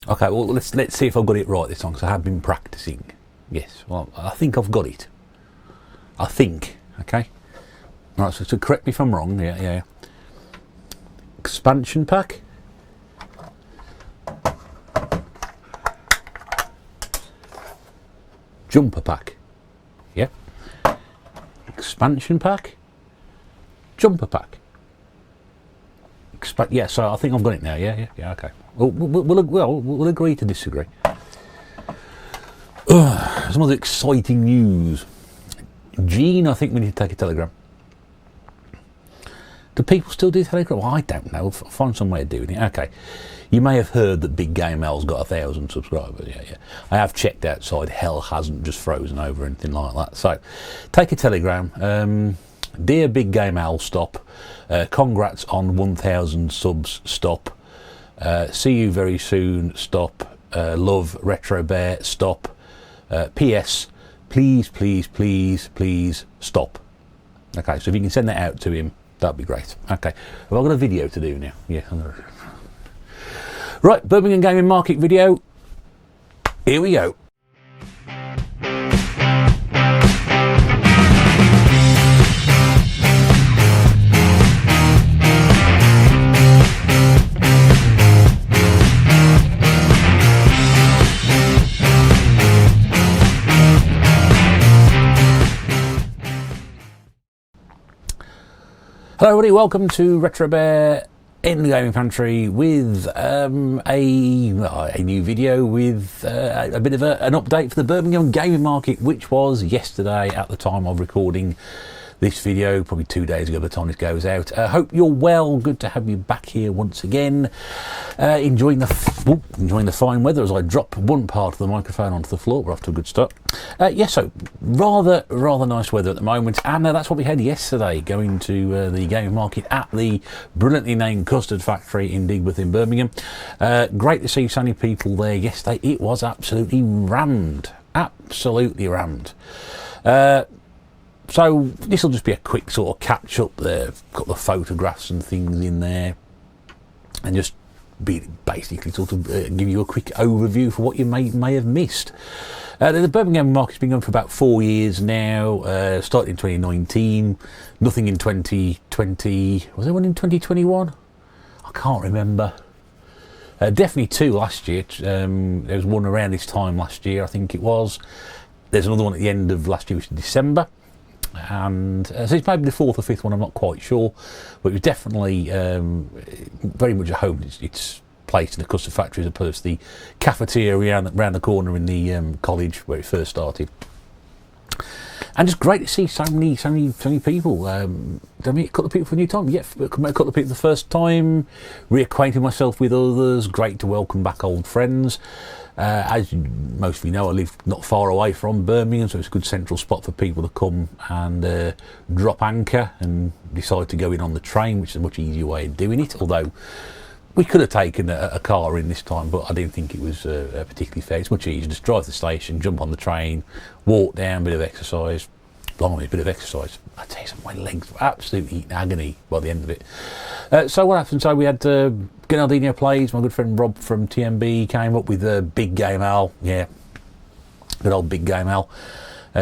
Okay, well let's see if I've got it right this time, because I have been practicing. Yes, well I think I've got it. I think. Okay. Right, so correct me if I'm wrong. Yeah. Expansion pack. Jumper pack. Yep. Expansion pack. Jumper pack. Yeah, so I think I've got it now. Yeah. Okay. We'll agree to disagree. Some other exciting news. Gene, I think we need to take a telegram. Do people still do telegram? Well, I don't know. I'll find some way of doing it. Okay. You may have heard that Big Game L's got 1,000 subscribers. Yeah. I have checked outside. Hell hasn't just frozen over or anything like that. So, take a telegram. Dear Big Game L, stop. Congrats on 1,000 subs. Stop. See you very soon. Stop. Love Retro Bear. Stop. P.S. Please, stop. Okay, so if you can send that out to him, that'd be great. Okay, well, I've got a video to do now. Yeah. Right, Birmingham Gaming Market video. Here we go. Hello everybody, welcome to Retro Bear in the Gaming Pantry with a new video with a bit of an update for the Birmingham Gaming Market, which was yesterday at the time of recording this video, probably 2 days ago by the time this goes out. I hope you're well. Good to have you back here once again. Enjoying the fine weather as I drop one part of the microphone onto the floor. We're off to a good start. So rather nice weather at the moment, and that's what we had yesterday, going to the gaming market at the brilliantly named Custard Factory in Digbeth in Birmingham. Great to see so many people there yesterday. It was absolutely rammed. So this will just be a quick sort of catch up there. Got the photographs and things in there, and just basically sort of give you a quick overview for what you may have missed. The Birmingham market's been going for about 4 years now. Started in 2019. Nothing in 2020. Was there one in 2021? I can't remember. Definitely 2 last year. There was one around this time last year, I think it was. There's another one at the end of last year, which is December. And so it's maybe the 4th or 5th one, I'm not quite sure, but it was definitely very much at home. It's placed in the Custard Factory as opposed to the cafeteria around the corner in the college where it first started. And just great to see so many people. I meet a couple of people for a new time. Yeah, met a couple of people the first time. Reacquainted myself with others. Great to welcome back old friends. As most of you know, I live not far away from Birmingham, so it's a good central spot for people to come and drop anchor and decide to go in on the train, which is a much easier way of doing it. Although we could have taken a car in this time, but I didn't think it was particularly fair. It's much easier. Just drive to the station, jump on the train, walk down, bit of exercise. Blimey, a bit of exercise. I tell you something, my legs were absolutely in agony by the end of it. So what happened? So we had Gennardino Plays. My good friend Rob from TMB came up with Big Game Al. Yeah, good old Big Game Al.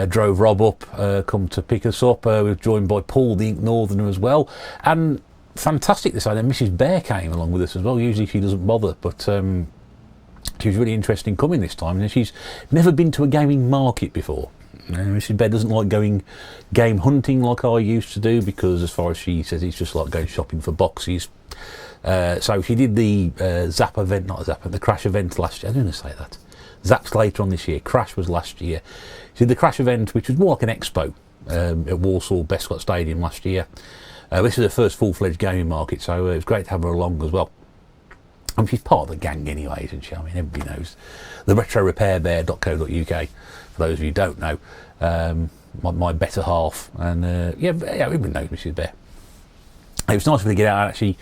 Drove Rob up, come to pick us up. We were joined by Paul, the Ink Northerner, as well. And fantastic this time. Mrs. Bear came along with us as well. Usually she doesn't bother, but she was really interested in coming this time. And she's never been to a gaming market before. Mrs. Bear doesn't like going game hunting like I used to do, because as far as she says, it's just like going shopping for boxes. So she did the the Crash event last year. I didn't say that. Zap's later on this year. Crash was last year. She did the Crash event, which was more like an expo at Walsall Bescott Stadium last year. This is her first full-fledged gaming market, so it was great to have her along as well. And she's part of the gang anyway, isn't she? I mean, everybody knows. The retrorepairbear.co.uk, for those of you who don't know, my better half. And everybody knows Mrs. Bear. It was nice for her to get out and actually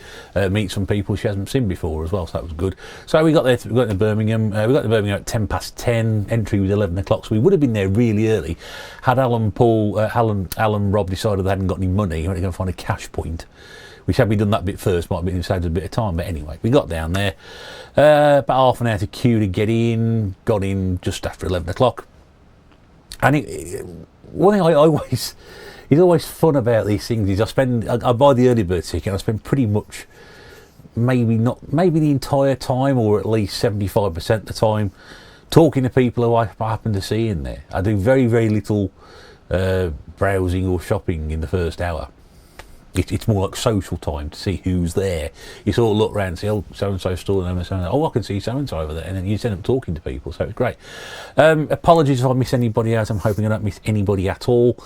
meet some people she hasn't seen before as well, so that was good. So we got there. We got to Birmingham. We got to Birmingham at 10:10. Entry was 11 o'clock, so we would have been there really early. Had Rob decided they hadn't got any money, we were going to find a cash point, which had we done that bit first might have been saved a bit of time. But anyway, we got down there, about half an hour to queue to get in. Got in just after 11 o'clock. And one thing it's always fun about these things is I buy the early bird ticket and I spend pretty much maybe the entire time, or at least 75% of the time, talking to people who I happen to see in there. I do very, very little browsing or shopping in the first hour. It's more like social time to see who's there. You sort of look around and see, oh, so-and-so store, and so oh, I can see so-and-so over there, and then you end up talking to people, so it's great. Apologies if I miss anybody out. I'm hoping I don't miss anybody at all.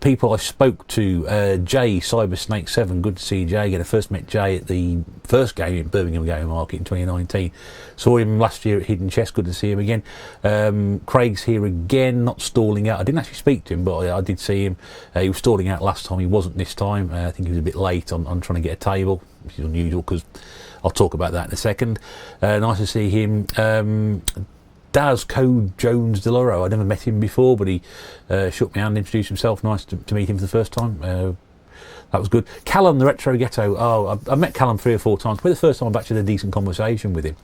People I spoke to, Jay, Cybersnake7, good to see Jay again. I first met Jay at the first game in Birmingham Gaming Market in 2019. Saw him last year at Hidden Chest, good to see him again. Craig's here again, not stalling out. I didn't actually speak to him, but I did see him. He was stalling out last time, he wasn't this time. I think he was a bit late on trying to get a table, which is unusual because I'll talk about that in a second. Nice to see him. Daz Code Jones Deloro, I never met him before, but he shook my hand, introduced himself. Nice to meet him for the first time. That was good. Callum, the Retro Ghetto. I met Callum 3 or 4 times. Probably the first time I've actually had a decent conversation with him.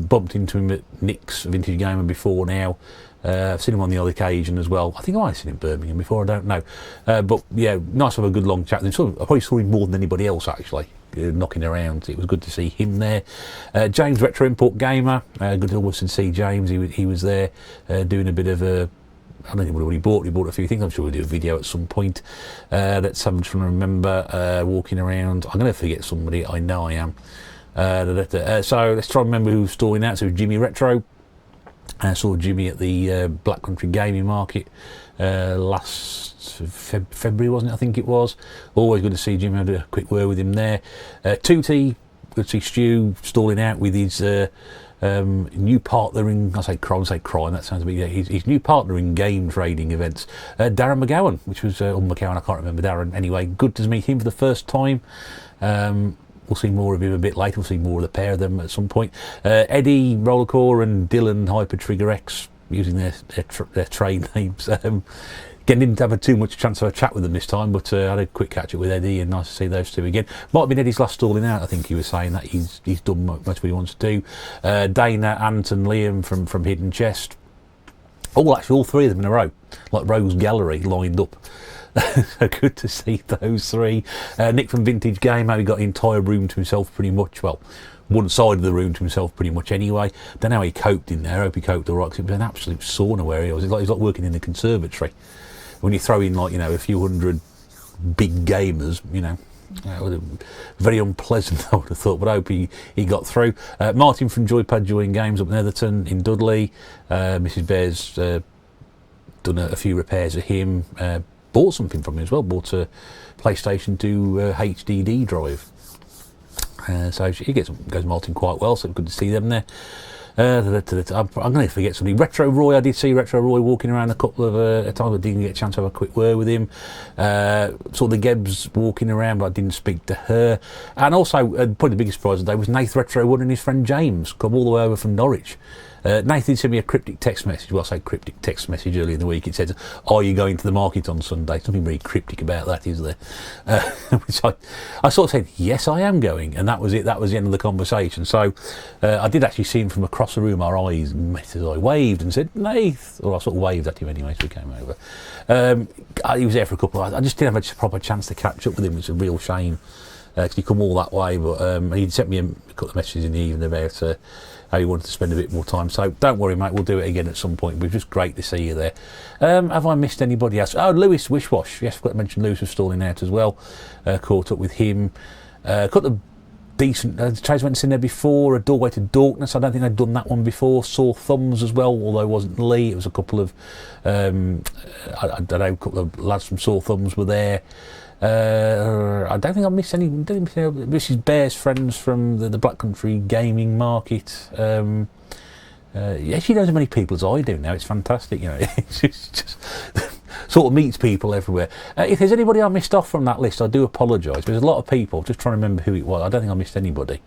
Bumped into him at Nick's Vintage Gamer before now. I've seen him on the odd occasion as well. I think I might have seen him in Birmingham before, I don't know. But yeah, nice to have a good long chat. I probably saw him more than anybody else actually, knocking around. It was good to see him there. James, Retro Import Gamer. Good to always see James. He was there doing a bit of a... I don't know what he bought. He bought a few things. I'm sure we'll do a video at some point. Let's have trying to remember walking around. I'm going to forget somebody. I know I am. So let's try and remember who's stalling out. So Jimmy Retro. I saw Jimmy at the Black Country Gaming Market last February, wasn't it? I think it was. Always good to see Jimmy. I had a quick word with him there. Tootie, good to see Stu stalling out with his new partner in, I say crime, that sounds a bit, his new partner in game trading events. Darren McGowan, which was, McGowan, I can't remember Darren. Anyway, good to meet him for the first time. We'll see more of him a bit later. We'll see more of the pair of them at some point. Eddie Rollercore and Dylan Hyper Trigger X, using their trade names. Didn't have too much chance to have a chat with them this time, but I had a quick catch up with Eddie, and nice to see those two again. Might have been Eddie's last stalling out. I think he was saying that he's done much what he wants to do. Dana, Ant, and Liam from Hidden Chest. Actually, all 3 of them in a row, like Rose Gallery, lined up. So good to see those 3. Nick from Vintage Gamer, he got the entire room to himself pretty much. Well, one side of the room to himself pretty much anyway. Don't know how he coped in there. I hope he coped all right, because it was an absolute sauna where he was. He's like working in the conservatory. When you throw in a few hundred big gamers, very unpleasant, I would have thought, but I hope he got through. Martin from Joypad Joy and Games up in Netherton in Dudley. Mrs. Bear's done a few repairs of him. Bought something from him as well, bought a PlayStation 2 HDD drive. So he goes Martin quite well, so good to see them there. I'm going to forget something. Retro Roy, I did see Retro Roy walking around a couple of times. I didn't get a chance to have a quick word with him. Saw the Gebs walking around, but I didn't speak to her. And also, probably the biggest surprise of the day was Nath Retro Wood and his friend James come all the way over from Norwich. Nathan sent me a cryptic text message. Well, I say cryptic text message earlier in the week. It says, "Are you going to the market on Sunday?" Something very cryptic about that, is there? Which I sort of said, "Yes, I am going," and that was it. That was the end of the conversation. So I did actually see him from across the room. Our eyes met as I waved and said, "Nath," or I sort of waved at him anyway. So he came over. He was there for a couple of hours. I just didn't have a proper chance to catch up with him. It's a real shame because he come all that way. But he sent me a couple of messages in the evening about how he wanted to spend a bit more time. So don't worry, mate, we'll do it again at some point. It was just great to see you there. Have I missed anybody else? Oh, Lewis Wishwash. Yes, I forgot to mention Lewis was stalling out as well. Caught up with him. Got the decent trades went in there before. A Doorway to Darkness. I don't think I'd done that one before. Saw Thumbs as well, although it wasn't Lee. It was a couple of I don't know, a couple of lads from Saw Thumbs were there. I don't think I missed any. This is Bear's friends from the Black Country Gaming Market. Yeah, she knows as many people as I do now. It's fantastic, It's just sort of meets people everywhere. If there's anybody I missed off from that list, I do apologise. There's a lot of people. Just trying to remember who it was. I don't think I missed anybody.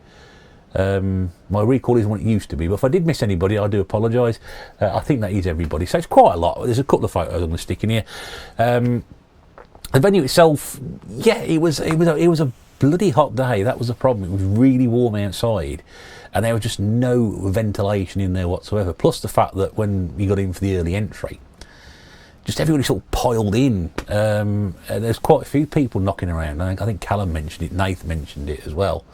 My recall isn't what it used to be, but if I did miss anybody, I do apologise. I think that is everybody. So it's quite a lot. There's a couple of photos I'm going to stick in here. The venue itself, yeah, it was a bloody hot day. That was the problem. It was really warm outside, and there was just no ventilation in there whatsoever. Plus the fact that when you got in for the early entry, just everybody sort of piled in. There's quite a few people knocking around. I think Callum mentioned it, Nathan mentioned it as well.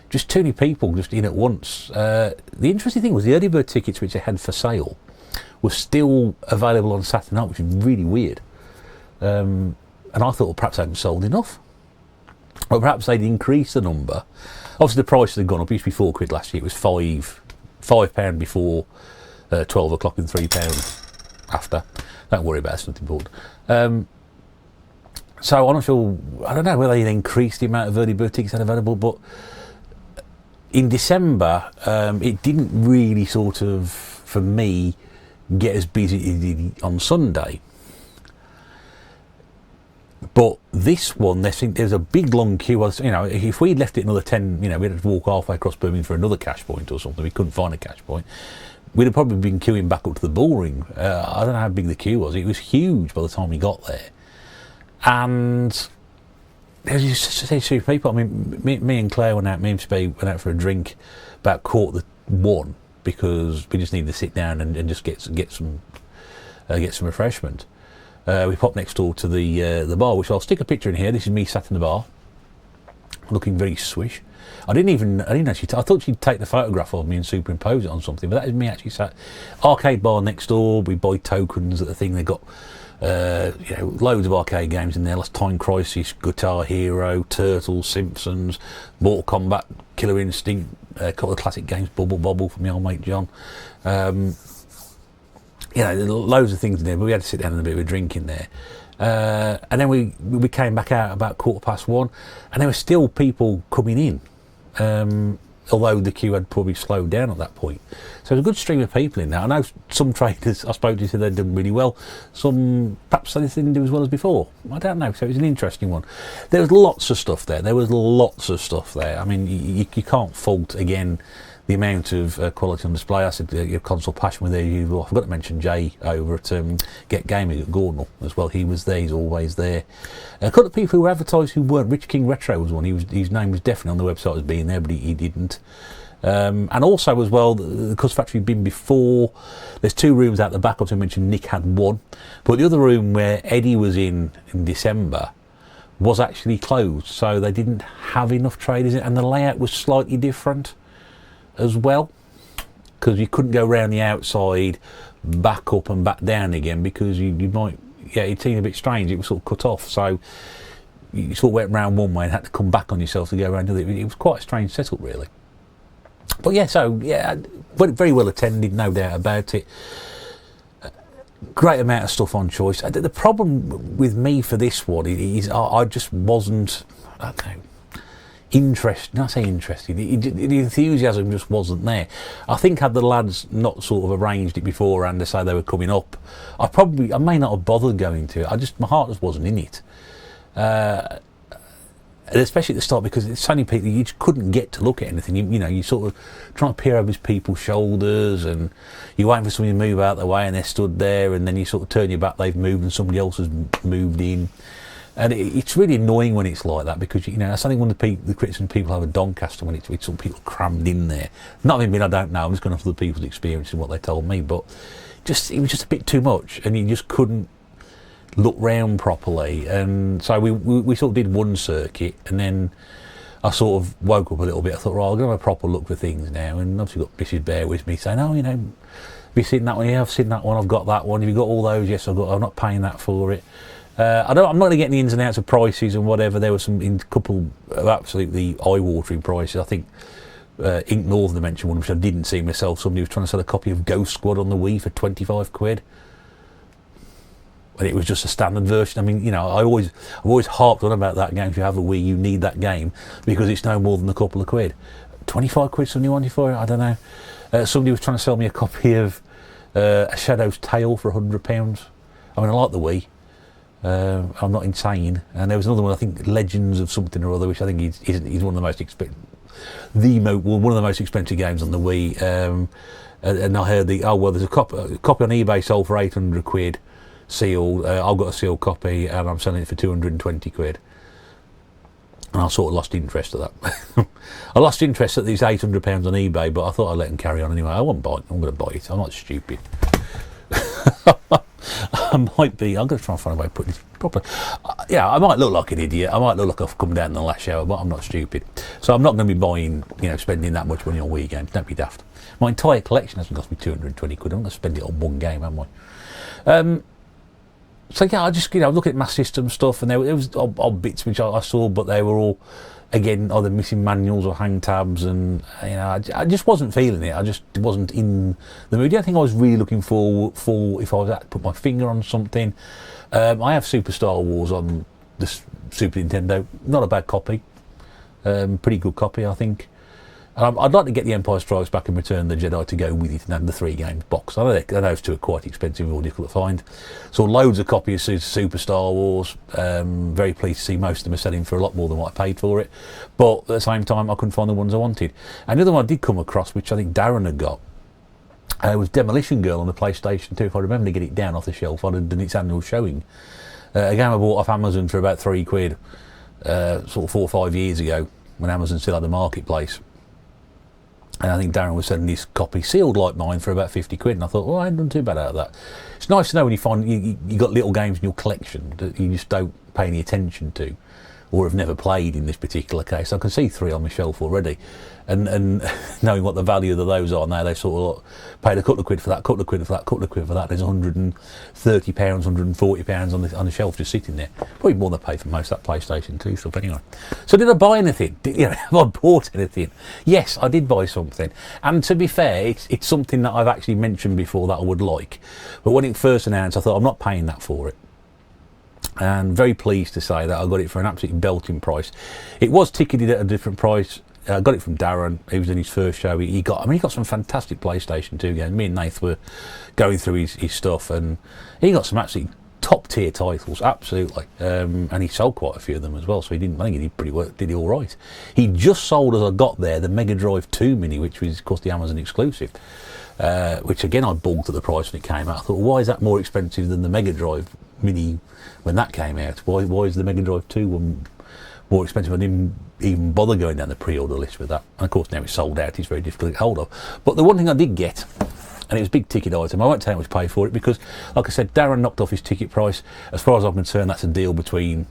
Just too many people just in at once. The interesting thing was the early bird tickets which they had for sale were still available on Saturday night, which is really weird. And I thought, well, perhaps they hadn't sold enough. Or perhaps they'd increased the number. Obviously the prices had gone up. It used to be £4 last year. It was £5 before 12 o'clock and £3 after. Don't worry about it, it's not important. So I'm not sure, I don't know whether they increased the amount of early bird tickets they had available, but in December, it didn't really sort of, for me, get as busy as it did on Sunday. But this one, there's a big long queue. You know, if we'd left it another 10, you know, we'd have to walk halfway across Birmingham for another cash point or something. We couldn't find a cash point. We'd have probably been queuing back up to the bull ring. I don't know how big the queue was. It was huge by the time we got there. And there's just so few people. I mean, me and Claire went out for a drink about 1:45 because we just needed to sit down and just get some refreshment. We popped next door to the bar, which I'll stick a picture in here. This is me sat in the bar, looking very swish. I didn't actually. I thought she'd take the photograph of me and superimpose it on something, but that is me actually sat. Arcade bar next door. We buy tokens at the thing. They got loads of arcade games in there. Like Time Crisis, Guitar Hero, Turtles, Simpsons, Mortal Kombat, Killer Instinct, a couple of classic games, Bubble Bobble from my old mate John. Loads of things in there, but we had to sit down and a bit of a drink in there. And then we came back out about 1:15, and there were still people coming in, although the queue had probably slowed down at that point. So there's a good stream of people in there. I know some traders I spoke to said they'd done really well. Some perhaps they didn't do as well as before. I don't know. So it was an interesting one. There was lots of stuff there. I mean, you can't fault, again, the amount of quality on display. I said your console passion with there. I forgot to mention Jay over at Get Gaming at Gornal as well. He was there. He's always there. A couple of people who were advertised who weren't. Rich King Retro was one. His name was definitely on the website as being there, but he didn't. And also as well, the Cus Factory bin before. There's two rooms out the back. I mentioned Nick had one, but the other room where Eddie was in December was actually closed, so they didn't have enough traders in, and the layout was slightly different as well, because you couldn't go around the outside, back up and back down again, because you might, it seemed a bit strange. It was sort of cut off, so you sort of went round one way and had to come back on yourself to go around the other. It was quite a strange setup, really. But very well attended, no doubt about it. Great amount of stuff on choice. The problem with me for this one is I just wasn't, I don't know, interested. I say interested. The enthusiasm just wasn't there. I think had the lads not sort of arranged it beforehand to say they were coming up, I may not have bothered going to it. My heart just wasn't in it. And especially at the start, because it's so many people, you just couldn't get to look at anything. You sort of trying to peer over people's shoulders, and you're waiting for somebody to move out of the way, and they're stood there, and then you sort of turn your back, they've moved, and somebody else has moved in. And it's really annoying when it's like that, because that's something one of the criticism people have at Doncaster, when it's sort of people crammed in there. Not even I don't know, I'm just going off other people's experience and what they told me, but it was just a bit too much, and you just couldn't look round properly. And so we sort of did one circuit, and then I sort of woke up a little bit. I thought, right, I'll go have a proper look for things now. And obviously got Mrs. Bear with me saying, have you seen that one? Yeah, I've seen that one, I've got that one. Have you got all those? Yes, I'm not paying that for it. I'm not going to get the ins and outs of prices and whatever. There were a couple of absolutely eye-watering prices. I think Ink Northern mentioned one, which I didn't see myself. Somebody was trying to sell a copy of Ghost Squad on the Wii for £25. And it was just a standard version. I mean, I've always harped on about that game. If you have a Wii, you need that game, because it's no more than a couple of quid. £25 somebody wanted for it? I don't know. Somebody was trying to sell me a copy of A Shadow's Tale for £100. I mean, I like the Wii. I'm not insane. And there was another one, I think Legends of something or other, which I think is one of the most expensive, one of the most expensive games on the Wii. And I heard there's a copy on eBay sold for £800, sealed. I've got a sealed copy, and I'm selling it for £220. And I sort of lost interest at that. I lost interest at these £800 on eBay, but I thought I'd let them carry on anyway. I won't buy it. I'm going to buy it. I'm not stupid. I might be. I'm going to try and find a way to put this properly. Yeah, I might look like an idiot. I might look like I've come down in the last shower, but I'm not stupid. So I'm not going to be buying, spending that much money on Wii games. Don't be daft. My entire collection hasn't cost me 220 quid. I'm going to spend it on one game, am I? So yeah, I just look at my system stuff, and there was odd bits which I saw, but they were all, again, either missing manuals or hang tabs, and I just wasn't feeling it. I just wasn't in the mood. The only thing I was really looking for if I was to put my finger on something, I have Super Star Wars on the Super Nintendo. Not a bad copy, pretty good copy, I think. I'd like to get the Empire Strikes Back and Return of the Jedi to go with it and have the 3 games box. I know those two are quite expensive or difficult to find. So loads of copies of Super Star Wars. Very pleased to see most of them are selling for a lot more than what I paid for it. But at the same time, I couldn't find the ones I wanted. And the other one I did come across, which I think Darren had got, was Demolition Girl on the PlayStation 2. If I remember to get it down off the shelf, I'd have done its annual showing. A game I bought off Amazon for about £3, sort of 4 or 5 years ago, when Amazon still had a marketplace. And I think Darren was selling this copy sealed like mine for about 50 quid, and I thought, well, I ain't done too bad out of that. It's nice to know when you find you got little games in your collection that you just don't pay any attention to, or have never played in this particular case. I can see 3 on my shelf already, and knowing what the value of those are now, they sort of paid a couple of quid for that, couple of quid for that, couple of quid for that. There's £130, £140 on the shelf just sitting there. Probably more than I paid for most of that PlayStation 2 stuff anyway. So did I buy anything? Have I bought anything? Yes, I did buy something. And to be fair, it's something that I've actually mentioned before that I would like. But when it first announced, I thought, I'm not paying that for it. And very pleased to say that I got it for an absolutely belting price. It was ticketed at a different price. I got it from Darren. He was in his first show. He got some fantastic PlayStation 2 games. Me and Nath were going through his stuff, and he got some absolutely top tier titles, absolutely. And he sold quite a few of them as well. So I think he did all right. He just sold, as I got there, the Mega Drive 2 Mini, which was of course the Amazon exclusive. Which again I balked at the price when it came out. I thought, well, why is that more expensive than the Mega Drive Mini when that came out? Why is the Mega Drive 2 one more expensive? I didn't even bother going down the pre-order list with that. And of course now it's sold out, it's very difficult to get hold of. But the one thing I did get, and it was a big ticket item, I won't tell you how much I paid for it, because like I said, Darren knocked off his ticket price. As far as I'm concerned, that's a deal between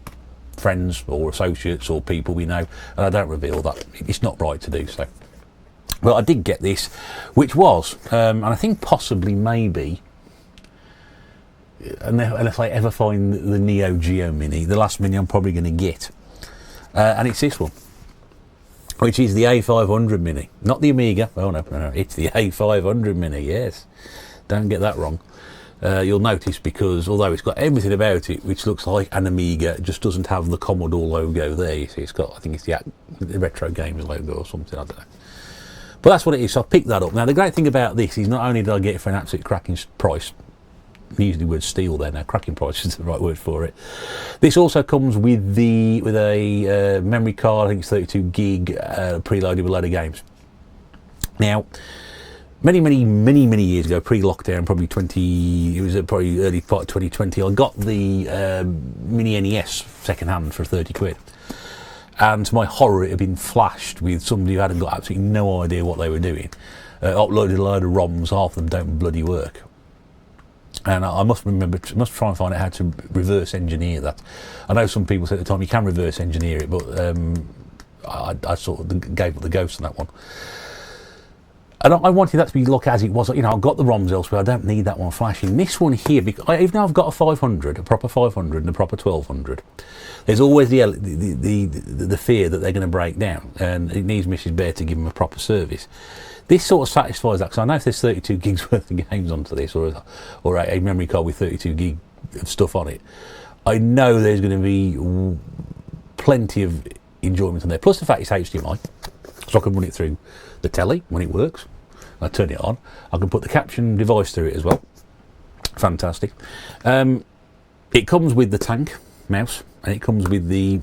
friends or associates or people we know, and I don't reveal that. It's not right to do so. Well, I did get this, which was, and I think possibly maybe, unless I ever find the Neo Geo Mini, the last Mini I'm probably going to get. And it's this one, which is the A500 Mini. Not the Amiga, oh no, it's the A500 Mini, yes. Don't get that wrong. You'll notice, because although it's got everything about it which looks like an Amiga, it just doesn't have the Commodore logo there. You see, it's got, I think it's the Retro Games logo or something, I don't know. But that's what it is, so I picked that up. Now the great thing about this is not only did I get it for an absolute cracking price, usually the word steal there, now cracking price is the right word for it. This also comes with a memory card, I think it's 32 gig, preloaded with a load of games. Now, many years ago, pre-lockdown, probably early part of 2020, I got the Mini NES second hand for 30 quid. And to my horror, it had been flashed with somebody who hadn't got absolutely no idea what they were doing. Uploaded a load of ROMs, half of them don't bloody work. And I must try and find out how to reverse engineer that. I know some people said at the time you can reverse engineer it, but I sort of gave up the ghost on that one. And I wanted that to be look as it was. I've got the ROMs elsewhere. I don't need that one flashing. This one here, because even though I've got a 500, a proper 500 and a proper 1200, there's always the fear that they're going to break down, and it needs Mrs. Bear to give them a proper service. This sort of satisfies that, because I know if there's 32 gigs worth of games onto this, or a memory card with 32 gig of stuff on it, I know there's going to be plenty of enjoyment on there. Plus the fact it's HDMI, so I can run it through the telly when it works. I turn it on. I can put the caption device through it as well. Fantastic. It comes with the tank mouse, and it comes with the,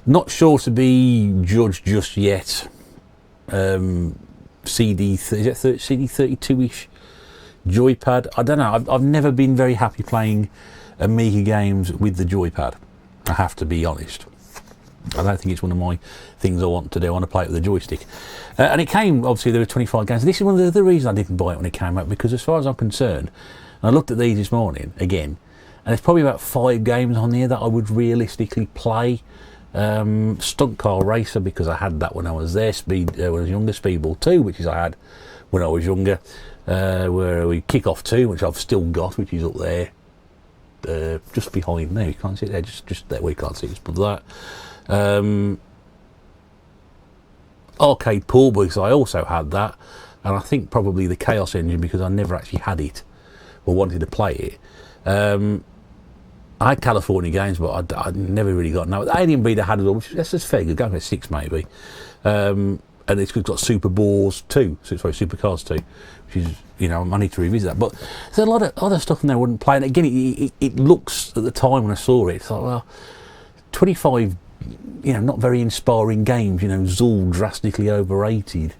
not sure to be judged just yet, CD32-ish joypad. I don't know. I've never been very happy playing Amiga games with the joypad, I have to be honest. I don't think it's one of my things I want to do. I want to play it with a joystick. And it came, obviously, there were 25 games. This is one of the reasons I didn't buy it when it came out, because as far as I'm concerned, and I looked at these this morning again, and there's probably about 5 games on here that I would realistically play. Stunt Car Racer, because I had that when I was there. When I was younger. Speedball 2, which is I had when I was younger. Where we Kick Off 2, which I've still got, which is up there, just behind there. You can't see it there, just there. We can't see it. Just above that. Arcade Pool, because I also had that, and I think probably the Chaos Engine, because I never actually had it or wanted to play it. I had California Games, but I never really got. No, Alien Breeder had it all, which that's just fair good. Going for 6 maybe. And it's got Super Bores 2, sorry, Super Cars 2, which is, you know, I need to revisit that. But there's a lot of other stuff in there I wouldn't play. And again, it looks, at the time when I saw it, it's like, well, 25, you know, not very inspiring games. You know, Zool drastically overrated.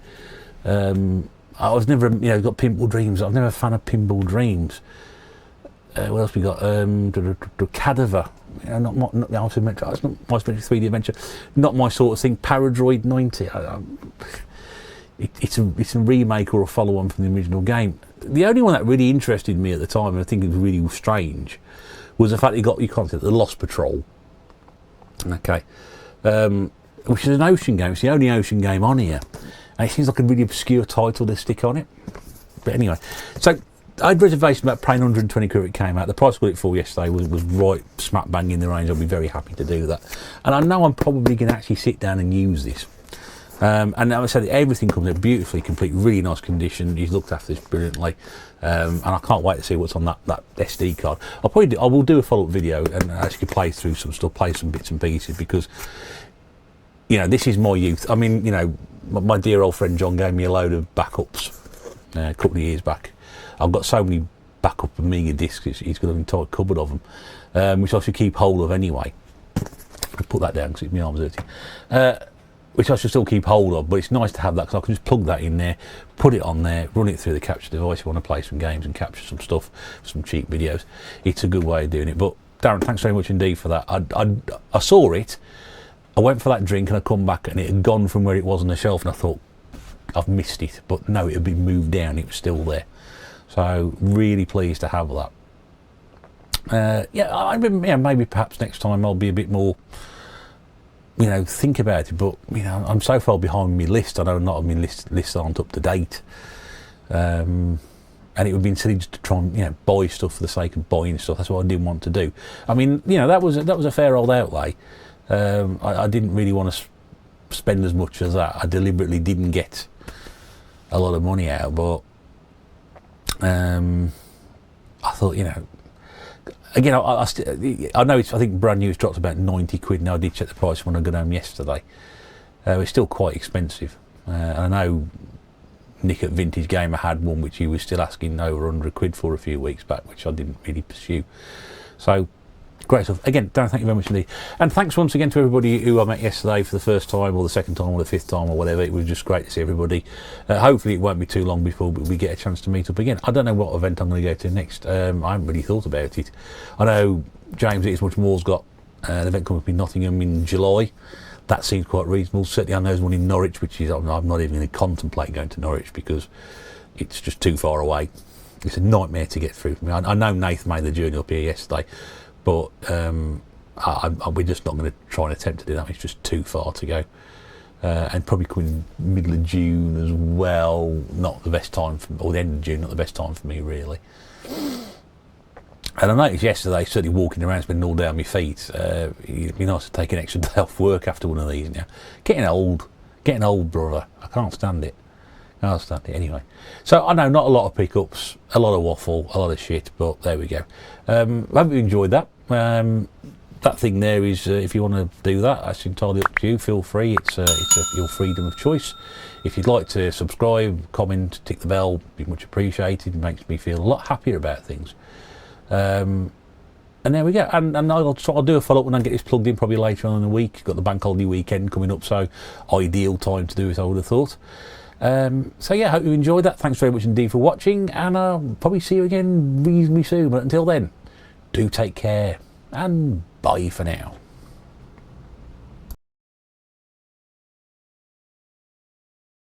I was never, you know, got Pinball Dreams. I'm never a fan of Pinball Dreams. What else we got? Cadaver. You know, not the Ultimate Adventure. It's not my 3D adventure. Not my sort of thing. Paradroid 90. It's a remake or a follow-on from the original game. The only one that really interested me at the time, and I think it was really strange, was the fact you can't say the Lost Patrol. Okay, which is an ocean game. It's the only ocean game on here, and it seems like a really obscure title to stick on it. But anyway, so I had reservations about paying 120 quid when it came out. The price I got it for yesterday was right smack bang in the range. I'll be very happy to do that. And I know I'm probably going to actually sit down and use this. And as I said, everything comes in beautifully complete, really nice condition. He's looked after this brilliantly. And I can't wait to see what's on that SD card. I will do a follow-up video and actually play through some stuff, play some bits and pieces, because, you know, this is my youth. I mean, you know, my dear old friend John gave me a load of backups a couple of years back. I've got so many backup Amiga discs, he's got an entire cupboard of them, which I should keep hold of anyway. I'll put that down because my arm's dirty. Which I should still keep hold of, but it's nice to have that, because I can just plug that in there, put it on there, run it through the capture device if I want to play some games and capture some stuff, some cheap videos. It's a good way of doing it. But Darren, thanks very much indeed for that. I saw it, I went for that drink, and I come back and it had gone from where it was on the shelf, and I thought, I've missed it. But no, it had been moved down, it was still there. So really pleased to have that. Maybe perhaps next time I'll be a bit more, you know, think about it. But, you know, I'm so far behind my list. I know a lot of my lists aren't up to date. And it would be silly just to try and, you know, buy stuff for the sake of buying stuff. That's what I didn't want to do. I mean, you know, that was a fair old outlay. I didn't really want to spend as much as that. I deliberately didn't get a lot of money out, but I thought, you know, again, I know I think brand new, it's dropped about 90 quid now. I did check the price when I got home yesterday. It's still quite expensive. And I know Nick at Vintage Gamer had one which he was still asking over 100 quid for a few weeks back, which I didn't really pursue. So, great stuff. Again, Darren, thank you very much indeed. And thanks once again to everybody who I met yesterday for the first time, or the second time, or the fifth time, or whatever. It was just great to see everybody. Hopefully it won't be too long before we get a chance to meet up again. I don't know what event I'm going to go to next. I haven't really thought about it. I know James Eats Much More's got an event coming up in Nottingham in July. That seems quite reasonable. Certainly I know there's one in Norwich, which is, I'm not even going to contemplate going to Norwich because it's just too far away. It's a nightmare to get through. I know Nath made the journey up here yesterday, but we're just not going to try and attempt to do that. It's just too far to go. And probably coming middle of June as well, not the best time, or the end of June, not the best time for me really. And I noticed yesterday, certainly walking around, spending all day on my feet, it'd be nice to take an extra day off work after one of these now. Getting old, brother. I can't stand it. Anyway. So I know not a lot of pickups, a lot of waffle, a lot of shit, but there we go. I hope you enjoyed that. That thing there is, if you want to do that, that's entirely up to you. Feel free. It's your freedom of choice. If you'd like to subscribe, comment, tick the bell, be much appreciated. It makes me feel a lot happier about things. And there we go. And I'll do a follow up when I get this plugged in, probably later on in the week. Got the bank holiday weekend coming up, so ideal time to do it, I would have thought. So yeah, hope you enjoyed that. Thanks very much indeed for watching, and I'll probably see you again reasonably soon. But until then, do take care, and bye for now.